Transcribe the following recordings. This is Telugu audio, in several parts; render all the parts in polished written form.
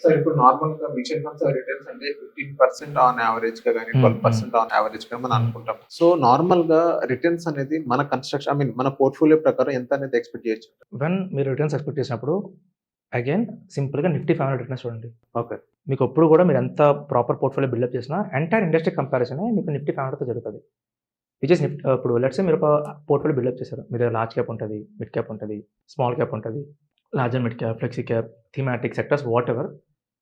సార్ ఇప్పుడు నార్మల్‌గా మ్యూచువల్ ఫండ్స్ రిటర్న్స్ అంటే 15% ఆన్ యావరేజ్‌గా గాని, హ్మ్. 12% ఆన్ యావరేజ్‌గా మనం హ్మ్. అనుకుంటాం. సో, నార్మల్‌గా రిటర్న్స్ అనేది మన కన్‌స్ట్రక్షన్ మన పోర్ట్‌ఫోలియో ప్రకారం ఎంత అనేది ఎక్స్‌పెక్ట్ చేయొచ్చు? వెన్ మీరు రిటర్న్స్ ఎక్స్‌పెక్ట్ చేసినప్పుడు అగైన్ సింపుల్‌గా నిఫ్టీ 500 రిటర్న్స్ చూడండి. ఓకే. మీకెప్పుడు గూడా మీరెంత ప్రాపర్ పోర్ట్‌ఫోలియో బిల్డప్ చేసినా ఎంటైర్ ఇండస్ట్రీ కంపారిజనే మీకు నిఫ్టీ 500తో జరుగుతది. విచ్ ఈస్ ఇప్పుడు లెట్స్ సే మీరొక పోర్ట్‌ఫోలియో బిల్డప్ చేశారు. మీ దగ్గర లార్జ్ క్యాప్ ఉంటది, మిడ్ క్యాప్ ఉంటది, స్మాల్ క్యాప్ ఉంటది, large and mid cap, flexi cap, thematic sectors whatever.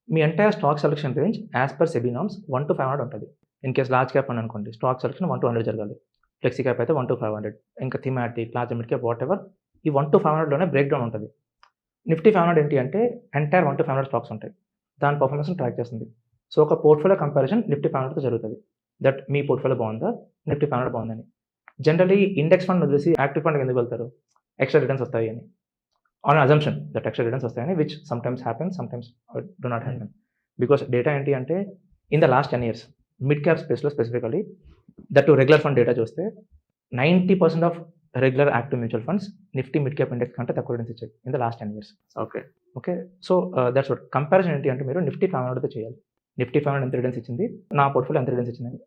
మీ entire stock selection range as per SEBI norms 1-500 ఉంటది. ఇన్ కేస్ లార్జ్ క్యాప్ ఉందనుకోండి, స్టాక్ సెలక్షన్ 1-100 జరగాలి. ఫ్లెక్సీ క్యాప్ అయితే 1-500. ఇంకా thematic, large and mid cap whatever ఈ 1-500లోనే బ్రేక్ డౌన్ ఉంటది. నిఫ్టీ 500 ఏంటి అంటే ఎంటైర్ 1-500 స్టాక్స్ ఉంటాయి. దాని పర్ఫార్మెన్స్‌ని ట్రాక్ చేస్తుంది. సో, ఒక పోర్ట్‌ఫోలియో కంపారిజన్ నిఫ్టీ 500తో జరుగుతది. దట్ మీ పోర్ట్‌ఫోలియో బావుందా? నిఫ్టీ 500 బావుందని. జనరల్లీ ఇండెక్స్ ఫండ్ వదిలేసి యాక్టివ్ ఫండ్‌కి ఎందుకు వెళ్తారు? ఎక్స్‌ట్రా రిటర్న్స్ వస్తాయి అని. On assumption that extra returns వస్తాయని which sometimes happens, sometimes do not happen. Because data ఏంటి అంటే in the last 10 years mid cap స్పేస్‌లో specifically that regular fund data చూస్తే 90% of regular active mutual funds Nifty mid cap index కంటే తక్కువ రిటర్న్స్ ఇచ్చాయి in the last 10 years. Okay. Okay. So, that's what. Comparison ఏంటి అంటే మీరు నిఫ్టీ 500తో చేయాలి. నిఫ్టీ 500 ఎంత రిటర్న్స్ ఇచ్చింది? నా పోర్ట్‌ఫోలియో ఎంత రిటర్న్స్ ఇచ్చిందని.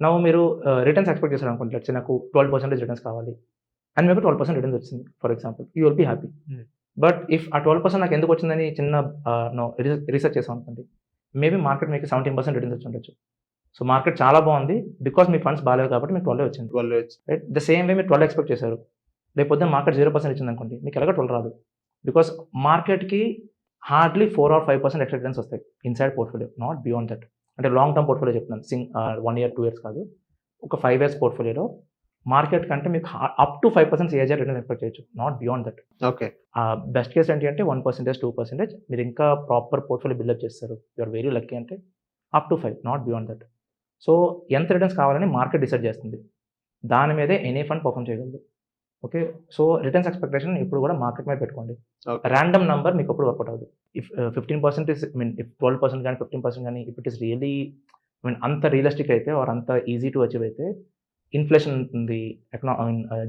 నౌ మీరు రిటర్న్స్ ఎక్స్‌పెక్ట్ చేశారనుకోండి. లెట్స్ సే నాకు 12% రిటర్న్స్ కావాలి. అండ్ మీకు 12% రిటర్న్స్ వచ్చింది for example. You will be happy. But if ఆ 12% నాకు ఎందుకు వచ్చిందని చిన్న రీసెర్చ్ చేసామనుకోండి. మేబీ మార్కెట్ మీకు 17% రిటర్న్స్ వచ్చి ఉండొచ్చు. సో, మార్కెట్ చాలా బావుంది. బికాస్ మీ ఫండ్స్ బాలేవు కాబట్టి మీకు 12 వచ్చింది. 12 రైట్. ద సేమ్ వే మీరు 12 ఎక్స్‌పెక్ట్ చేశారు. రేపొద్దున మార్కెట్ 0% ఇచ్చిందనుకోండి. మీకు ఎలాగో 12 రాదు. బికాస్ మార్కెట్‌కి హార్డ్‌లీ 4 ఆర్ 5% ఎక్స్‌ట్రా రిటర్న్స్ వస్తాయి. Inside portfolio. Not beyond that. అంటే లాంగ్ టర్మ్ పోర్ట్‌ఫోలియో చెప్తున్నాను. 1 ఇయర్, 2 ఇయర్స్ కాదు. ఒక 5 ఇయర్స్ పోర్ట్‌ఫోలియోలో మార్కెట్ కంటే మీకు up to 5% CAGR return expect చేయొచ్చు. Not beyond that. Okay. Best case ఏంటి అంటే 1%, 2% మీరు ఇంకా ప్రాపర్ పోర్ట్‌ఫోలియో బిల్డప్ చేస్తారు. యూ ఆర్ వెరీ లక్కీ అంటే up to 5 not beyond that. So, ఎంత రిటర్న్స్ కావాలని మార్కెట్ డిసైడ్ చేస్తుంది. దాని మీదే ఎనీ ఫండ్ పర్ఫార్మ్ చేయగలదు. ఓకే. సో, రిటర్న్స్ ఎక్స్‌పెక్టేషన్ ఎప్పుడు కూడా మార్కెట్ మీద పెట్టుకోండి. ఓకే. రాండమ్ నంబర్ మీకు ఎప్పుడు వర్కౌట్ అవ్వదు. ఇఫ్ 15% ఇస్ ఇఫ్ 12% గాని, 15% గాని ఇఫ్ ఇట్ ఈస్ రియల్లీ అంత రియలిస్టిక్ అయితే ఆర్ అంత ఈజీ టు అచీవ్ అయితే ఇన్‌ఫ్లేషన్ ఉంటుంది.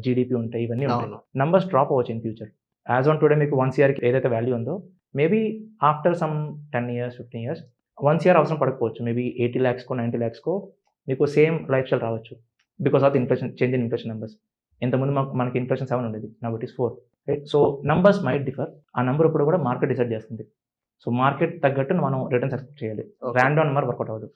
జీడీపీ ఉంటాయి. ఇవన్నీ ఉంటాయి. అవును. నంబర్స్ డ్రాప్ అవ్వచ్చు in future. As on today మీకు 1 సీఆర్‌కి ఏదైతే వాల్యూ ఉందో maybe after some 10 years, 15 years 1 CR అవసరం పడకపోవచ్చు. మేబీ 80 లాక్స్‌కో, 90 లాక్స్‌కో మీకు సేమ్ లైఫ్ స్టైల్ రావచ్చు. Because of the change in inflation numbers. ఇంతకుముందు మనకి ఇన్‌ఫ్లేషన్ 7 ఉండేది. Now it is 4 right. So, numbers might differ. ఆ నంబర్ ఇప్పుడు కూడా మార్కెట్ డిసైడ్ చేస్తుంది. సో, మార్కెట్ తగ్గట్టు మనం రిటర్న్స్ ఎక్స్‌పెక్ట్ చేయాలి. ఓకే. రాండమ్ నంబర్ వర్కౌట్ అవ్వదు.